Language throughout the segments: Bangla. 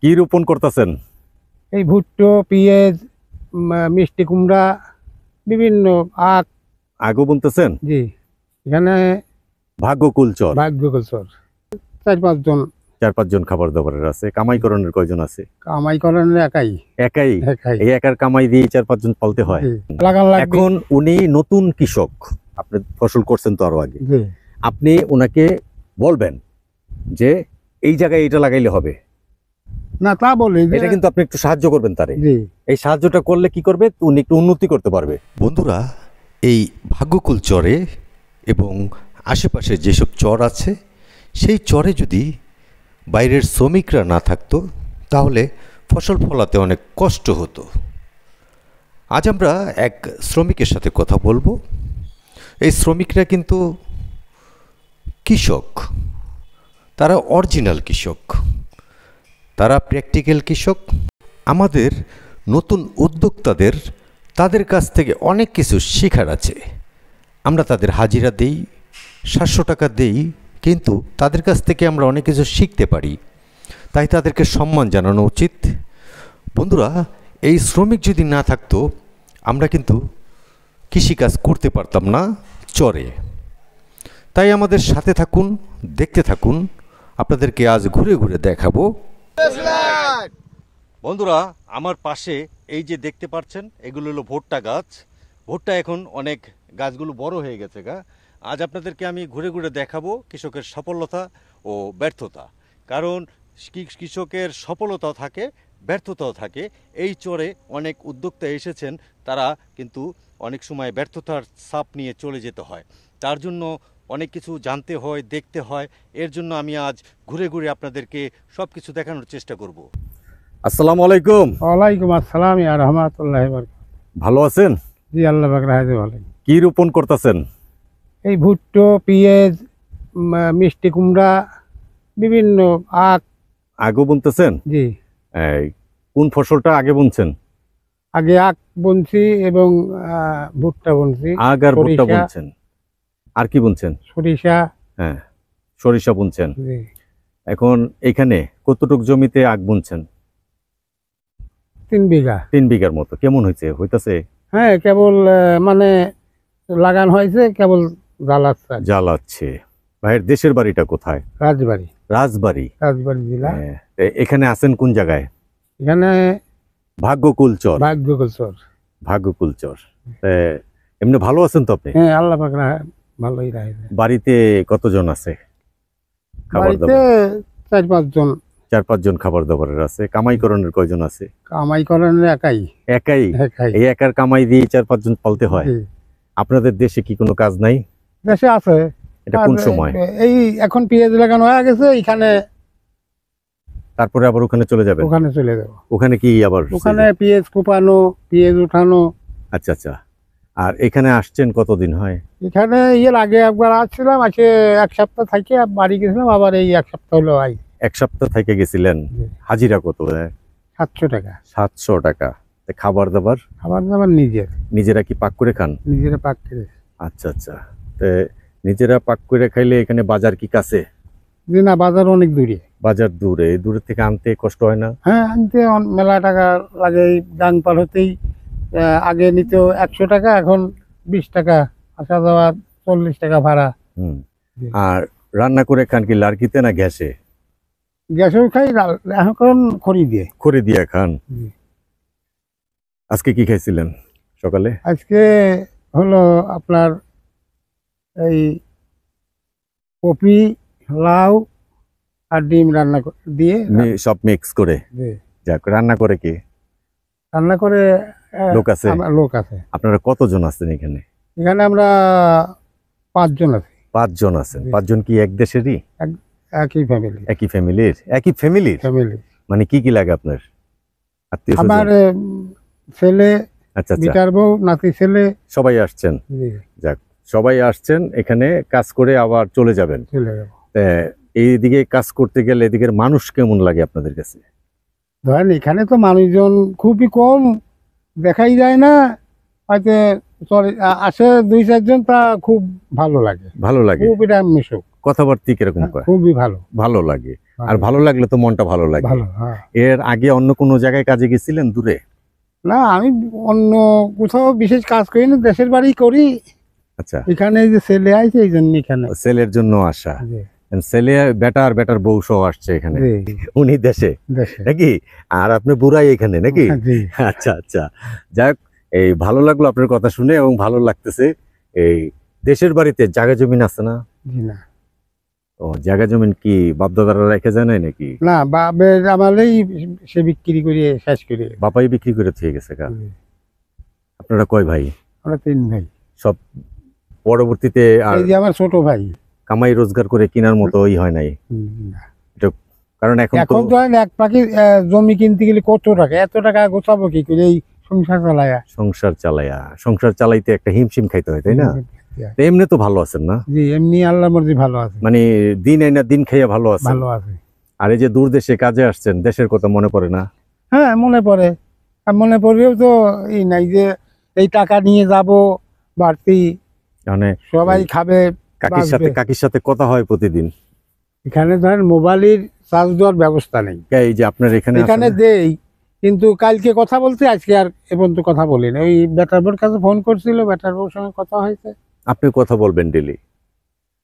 কি রোপণ করতেছেন? এই ভুট্টো, পেঁয়াজ, মিষ্টি কুমড়া, বিভিন্ন আখ। আগও বুনতেছেন? জি, এখানে ভাগ্যকুলচর। 4-5 জন খাবার দাবারের আছে। কামাইকরণের কয়জন আছে? কামাই করেন একাই। এই একার কামাই দিয়ে 4-5 জন পালতে হয়। এখন উনি নতুন কৃষক, আপনি ফসল করছেন তো আরো আগে। আপনি ওনাকে বলবেন যে এই জায়গায় এটা লাগাইলে হবে না, তা বলি এটা কিন্তু আপনি একটু সাহায্য করবেন তারে। এই সাহায্যটা করলে কি করবে, উনি একটু উন্নতি করতে পারবে। বন্ধুরা, এই ভাগ্যকুল চরে এবং আশেপাশে যেসব চর আছে সেই চরে যদি বাইরের শ্রমিকরা না থাকতো তাহলে ফসল ফলাতে অনেক কষ্ট হতো। আজ আমরা এক শ্রমিকের সাথে কথা বলবো। এই শ্রমিকরা কিন্তু কৃষক, তারা অরিজিনাল কৃষক, তারা প্র্যাকটিক্যাল কৃষক। আমাদের নতুন উদ্যোক্তাদের তাদের কাছ থেকে অনেক কিছু শেখার আছে। আমরা তাদের হাজিরা দেই, 700 টাকা দেই, কিন্তু তাদের কাছ থেকে আমরা অনেক কিছু শিখতে পারি, তাই তাদেরকে সম্মান জানানো উচিত। বন্ধুরা, এই শ্রমিক যদি না থাকতো আমরা কিন্তু কৃষিকাজ করতে পারতাম না চরে। তাই আমাদের সাথে থাকুন, দেখতে থাকুন, আপনাদেরকে আজ ঘুরে ঘুরে দেখাবো। বন্ধুরা, আমার পাশে এই যে দেখতে পাচ্ছেন এগুলো হলো ভুট্টা গাছ। ভুট্টা এখন অনেক গাছগুলো বড় হয়ে গেছে গা। আজ আপনাদেরকে আমি ঘুরে ঘুরে দেখাবো কৃষকের সফলতা ও ব্যর্থতা। কারণ কৃষকের সফলতাও থাকে, ব্যর্থতাও থাকে। এই চরে অনেক উদ্যোক্তা এসেছেন, তারা কিন্তু অনেক সময় ব্যর্থতার ছাপ নিয়ে চলে যেতে হয়। তার জন্য অনেক কিছু জানতে হয়, দেখতে হয়। এর জন্য আমি আজ ঘুরে ঘুরে আপনাদেরকে সব কিছু দেখানোর চেষ্টা করব। আসসালামু আলাইকুম। ওয়ালাইকুম আসসালাম ইয়া রাহমাতুল্লাহি ওয়া বারাকাতুহু। ভালো আছেন? জি, আল্লাহ পাক রাখে ভালো। কি রোপণ করতেছেন? এই ভুট্টো, পেঁয়াজ, মিষ্টি কুমড়া, বিভিন্ন আখ। আগও বুনতেছেন? জি। কোন ফসলটা আগে বুনছেন? আগে আখ বুনছি এবং ভুট্টা বুনছি। আগ আর ভুট্টা বুনছেন, আর কি বুনছেন? সরিষা। হ্যাঁ, সরিষা বুনছেন। জি। এখন এখানে কতটুকু জমিতে আগ বুনছেন? 3 বিঘা। 3 বিঘার মতো। কেমন হইতাছে? হ্যাঁ, কেবল মানে লাগান হয়েছে, কেবল জ্বালাচ্ছে। ভাইয়ের দেশের বাড়িটা কোথায়? রাজবাড়ি। রাজবাড়ি জেলা। এখানে আছেন কোন জায়গায়? এখানে ভাগ্যকুলচর। এমনি ভালো আছেন তো আপনি? হ্যাঁ, আল্লাহ পাক ভালোই রাখে। বাড়িতে কতজন আছে? বাড়িতে 4-5 জন খাবার দাবারের আছে। কামাইকরণের কয়জন আছে? কামাই করেন একাই। এই একার কামাই দিয়ে 4-5 জন পালতে হয়। আপনাদের দেশে কি কোনো কাজ নাই? দেশে আছে। এটা কোন সময়? এই এখন পেঁয়াজ লাগানো হয়ে গেছে এখানে, তারপরে আবার ওখানে চলে যাবে? ওখানে চলে যাব। ওখানে কি আবার? ওখানে পেঁয়াজ কোপানো, পেঁয়াজ উঠানো। আচ্ছা। আর এখানে আসছেন কতদিন হয়? এখানে এর আগে একবার আসছিলাম, আসে 1 সপ্তাহ থেকে বাড়ি গেছিলাম, আবার এই 1 সপ্তাহ হলো। 1 সপ্তাহ থেকে গেছিলেন। হাজিরা কত? 700 টাকা। 700 টাকা। খাবার দাবার নিজেরা কি পাক করে খান? নিজেরা পাক করে। আচ্ছা। নিজেরা পাক করে খাইলে এখানে বাজার কি কাছে? না, বাজার অনেক দূরে। বাজার দূরে। দূরে থেকে আনতে কষ্ট হয় না? হ্যাঁ, আনতে মেলা টাকা লাগে। গান পার হতেই আগে নিত 100 টাকা, এখন 20 টাকা আসা যাওয়া, 40 টাকা ভাড়া। আর রান্না করে খান কি লার্কিতে না গ্যাসে? গ্যাসেও খাই, এখন খড়ি দিয়ে খান। আজকে কি খাইছিলেন সকালে? আজকে হলো আপনার এই কপি, লাউ আর ডিম রান্না দিয়ে, সব মিক্স করে। যাক, রান্না করে কি? রান্না করে লোক আছে? আপনারা কতজন আছেন এখানে? এখানে আমরা 5 জন আছি। 5 জন আছেন। 5 জন কি এক দেশেরই? একই ফ্যামিলি। একই ফ্যামিলির? মানে কি লাগে আপনার? আত্মীয় স্বজন? আমার ছেলে, বিটার বউ, নাতি ছেলে, সবাই আসছেন। যাক, সবাই আসছেন এখানে কাজ করে আবার চলে যাবেন। এইদিকে কাজ করতে গেলে এদিকের মানুষ কেমন লাগে আপনাদের কাছে? ধরেন এখানে তো মানুষজন খুবই কম, দেখাই যায় না। হয়তো আসে 2-4 জন, তা খুব ভালো লাগে। খুব মিশুক। কথাবার্তা কিরকম কয়? খুবই ভালো। ভালো লাগে। আর ভালো লাগলে তো মনটা ভালো লাগে। ভালো, হ্যাঁ। এর আগে অন্য কোনো জায়গায় কাজে গেছিলেন দূরে? না, আমি অন্য কোথাও বিশেষ কাজ করি না, দেশের বাড়ি করি। আচ্ছা, এখানে যে ছেলে আছে এই জন্য এখানে। ছেলের জন্য আসা। জি, ছেলে বেটার বউ সহ আসছে এখানে, জি, উনি দেশে দেশে। নাকি? আর আপনি বুড়াই এখানে নাকি? জি। আচ্ছা আচ্ছা, যাক, এই ভালো লাগলো আপনার কথা শুনে এবং ভালো লাগতেছে। এই দেশের বাড়িতে জায়গা জমিন আছে না? জি না। ও, জায়গা জমিন কি বাপদাদারা রেখে যায় নাই নাকি? না, বাপের আমারই সে বিক্রি করে শেষ করে। বাপাই বিক্রি করে থুয়ে গেছে গা। জি। আপনারা কয় ভাই? আমরা 3 ভাই। সব পরবর্তীতে আর এই যে আমার ছোট ভাই। কামাই রোজগার করে কেনার মতো হয় নাই, না। কারণ এখন তো এখন ধরেন এক পাখি জমি কিনতে গেলে কত টাকা, এত টাকা গোছাবো কি করে এই সংসার চালায়া? সংসার চালাইতে একটা হিমশিম খাইতে হয়, তাই না? তো এমনি তো ভালো আছেন না? জি, এমনি আল্লাহর মর্জি ভালো আছে। মানে দিন আইনা দিন খাইয়া ভালো আছেন। ভালো আছে। আর এই যে দূর দেশে কাজে আসছেন, দেশের কথা মনে পড়ে না? হ্যাঁ, মনে পড়ে। আর মনে পড়বেও তো এই নাই যে এই টাকা নিয়ে যাব বাড়তি, মানে সবাই খাবে, বাঁচবে। কাকির সাথে কথা হয় প্রতিদিন? এখানে ধরেন মোবাইলের চার্জ দেওয়ার ব্যবস্থা নেই। এই যে আপনার এখানে এখানে আছেন, দেই, কিন্তু কালকে কথা বলতে আজকে আর এ পর্যন্ত কথা বলিনি। ওই বেটার বউর কাছে ফোন করছিল, বেটার বউর সঙ্গে কথা হয়েছে। আপনি কথা বলবেন ডেলি,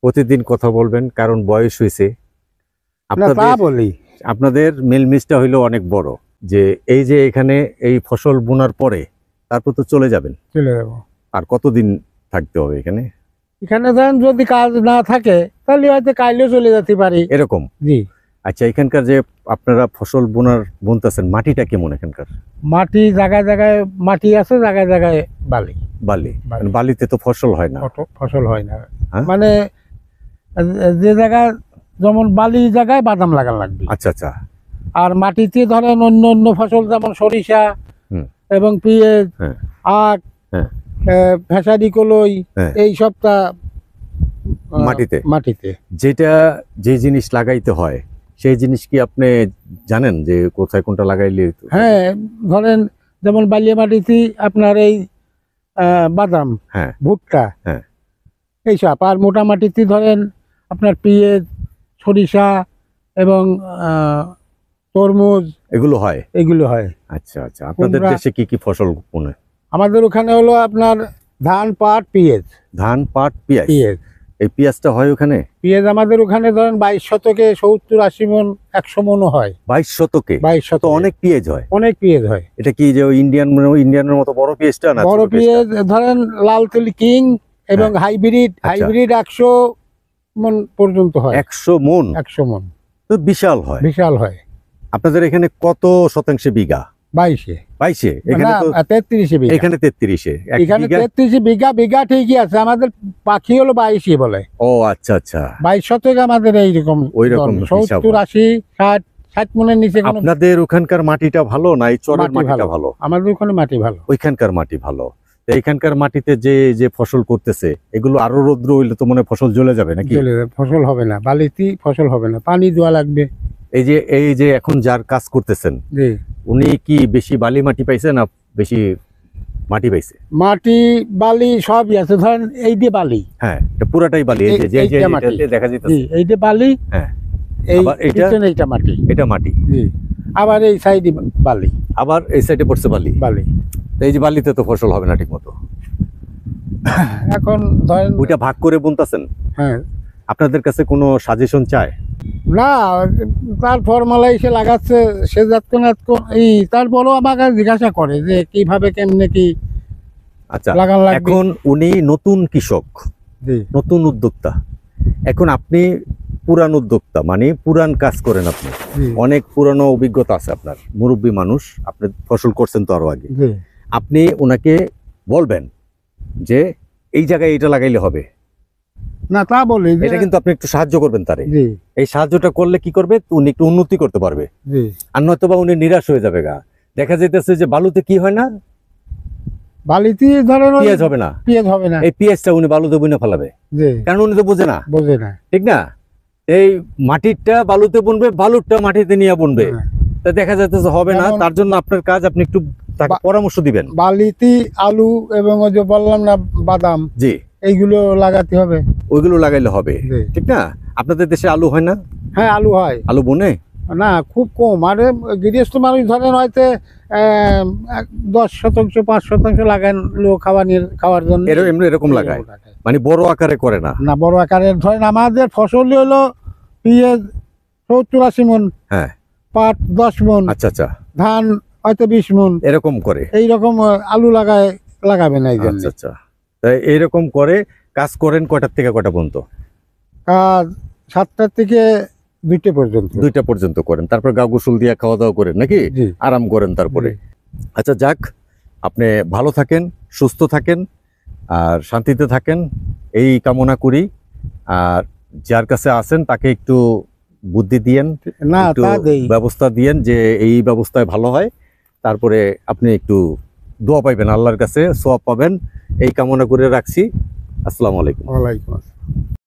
প্রতিদিন কথা বলবেন, কারণ বয়স হয়েছে না, তা আপনাদের। বলি। আপনাদের মিলমিশটা হইলো অনেক বড়, যে এই যে এখানে এই ফসল বোনার পরে তারপর তো চলে যাবেন, চলে যাবো। আর কতদিন থাকতে হবে এখানে? এখানে ধরেন যদি কাজ না থাকে তাহলে হয়তো কাইলেও চলে যেতে পারি। এরকম? জি। আচ্ছা, এখানকার যে আপনারা ফসল বুনতেছেন, মাটিটা কেমন এখানকার? মাটি জায়গায় জায়গায় মাটি আছে, জায়গায় জায়গায় বালি। বালি? বালি। বালিতে তো ফসল হয় না। ফসল হয় না। হ্যাঁ? মানে যে জায়গায় যেমন বালি জায়গায় বাদাম লাগান লাগবে। আচ্ছা আচ্ছা। আর মাটিতে ধরেন অন্য অন্য ফসল যেমন সরিষা হুম। এবং পেঁয়াজ, হ্যাঁ। আখ, হ্যাঁ। ফেসারি কলই, হ্যাঁ। এই সবটা মাটিতে যে জিনিস লাগাইতে হয়, সেই জিনিস কি আপনি জানেন যে কোথায় কোনটা লাগাইলে? হ্যাঁ, ধরেন যেমন বালিয়া মাটিতে আপনার এই বাদাম, হ্যাঁ, ভুট্টা, হ্যাঁ, এইসব। আর মোটা মাটিতে ধরেন আপনার পেঁয়াজ, সরিষা এবং তরমুজ, এগুলো হয়। এগুলো হয়। আচ্ছা আচ্ছা। আপনাদের দেশে কি কি ফসল বোনে? আমাদের ওখানে হলো আপনার ধান, পাট, পেঁয়াজ। ধান, পাট, পেঁয়াজ। এই পেঁয়াজটা হয় ওখানে? পেঁয়াজ আমাদের ওখানে ধরেন 22 শতকে 70-80 মন, 100 মনও হয়। 22 শতকে? 22 শতকে অনেক পেঁয়াজ হয়। অনেক পেঁয়াজ হয়। এটা কি যে ইন্ডিয়ানের মতো বড় পেঁয়াজটা না? বড় পেঁয়াজ ধরেন লাল তেলি কিং এবং হাইব্রিড 100 মন পর্যন্ত হয়। 100 মন? 100 মন তো বিশাল হয়। বিশাল হয়। আপনাদের এখানে কত শতাংশে বিঘা? 22-এ। 22-এ? এখানে তো 33-এ বিঘা। এখানে 33-এ। এখানে 33 বিঘা। বিঘা ঠিকই আছে, আমাদের পাখি হলো 22-ই বলে। ও আচ্ছা আচ্ছা। 22 শতকে আমাদের এইরকম ওইরকম 70-80 60 মনের নিচে কোনো। আপনাদের ওখানকার মাটিটা ভালো না এই চরের মাটিটা ভালো? আমাদের ওখানে মাটি ভালো। ওইখানকার মাটি ভালো। তো এইখানকার মাটিতে যে ফসল করতেছে, এগুলো আরো রৌদ্র হইলে তো মনে ফসল জ্বলে যাবে নাকি? ফসল হবে না, বালিতে ফসল হবে না, পানি দেওয়া লাগবে। এই যে এখন যার কাজ করতেছেন, জি, উনি কি বেশি বালি মাটি পাইছে না বেশি মাটি পাইছে? মাটি বালি সবই আছে। ধরেন এই যে বালি, হ্যাঁ, এটা পুরাটাই বালি। এই যে এটাতে দেখা যাচ্ছে, এই যে বালি। হ্যাঁ। এই এইটা মাটি। এটা মাটি। জি। আবার এই সাইডে বালি, আবার এই সাইডে পড়ছে বালি। এই যে বালিতে তো ফসল হবে না ঠিক মতো। এখন ধরেন ওইটা ভাগ করে বুনতাছেন। হ্যাঁ। আপনাদের কাছে কোনো সাজেশন চায় না? তার ফর্মালা এসে লাগাচ্ছে, সে এই তারপরও আমাকে জিজ্ঞাসা করে যে কিভাবে কেমনে কি। আচ্ছা, এখন উনি নতুন কৃষক, নতুন উদ্যোক্তা। এখন আপনি পুরান উদ্যোক্তা, মানে পুরান কাজ করেন, আপনি অনেক পুরানো অভিজ্ঞতা আছে, আপনার মুরব্বী মানুষ, আপনি ফসল করছেন তো আরো আগে। আপনি ওনাকে বলবেন যে এই জায়গায় এটা লাগাইলে হবে না, তা বলি। এটা কিন্তু আপনি একটু সাহায্য করবেন তারে। এই সাহায্যটা করলে কি করবে, উনি একটু উন্নতি করতে পারবে। আর নয়তো বা উনি নিরাশ হয়ে যাবে গা। দেখা যাইতেছে যে বালুতে কি হয় না, বালিতে ধরেন পেঁয়াজ হবে না। এই পেঁয়াজটা উনি বালুতে বুনে ফেলাবে, কারণ উনি তো বোঝে না। ঠিক না? এই মাটিরটা বালুতে বুনবে, বালুরটা মাটিতে নিয়ে বুনবে। তা দেখা যাইতেছে হবে না। তার জন্য আপনার কাজ, আপনি একটু তাকে পরামর্শ দিবেন। বালিতে আলু এবং ওই যে বললাম না বাদাম, জি, এইগুলো লাগাতে হবে। ওইগুলো লাগাইলে হবে, ঠিক না? আপনাদের দেশে আলু হয় না? হ্যাঁ, আলু হয় আলু বনে? না, খুব কম। আর গৃহস্থ মানুষ ধরেন হয়তো 10% 5% লাগান লোক খাওয়ার জন্য। এরকম লাগায়, মানে বড় আকারে করে না? না, বড় আকারের ধরেন আমাদের ফসল হলো পেঁয়াজ 70-80 মন, হ্যাঁ। পাট 10 মন, আচ্ছা আচ্ছা, ধান হয়তো 20 মন, এরকম করে। এইরকম আলু লাগাবে না এই জন্য। আচ্ছা আচ্ছা, তাই এইরকম করে কাজ করেন কয়টার থেকে কয়টা পর্যন্ত? কাজ 7টা থেকে 2টা পর্যন্ত। 2টা পর্যন্ত করেন, তারপর গা গোসল দিয়ে খাওয়া দাওয়া করেন নাকি? জি। আরাম করেন তারপরে। জি। আচ্ছা যাক, আপনি ভালো থাকেন, সুস্থ থাকেন আর শান্তিতে থাকেন এই কামনা করি। আর যার কাছে আছেন তাকে একটু বুদ্ধি দিয়েন, না, একটু তা দেই। ব্যবস্থা দিয়েন যে এই ব্যবস্থায় ভালো হয়, তারপরে আপনি একটু দোয়া পাইবেন, আল্লাহর কাছে সওয়াব পাবেন, এই কামনা করে রাখছি। আসসালামু আলাইকুম। ওয়ালাইকুম আসসালাম।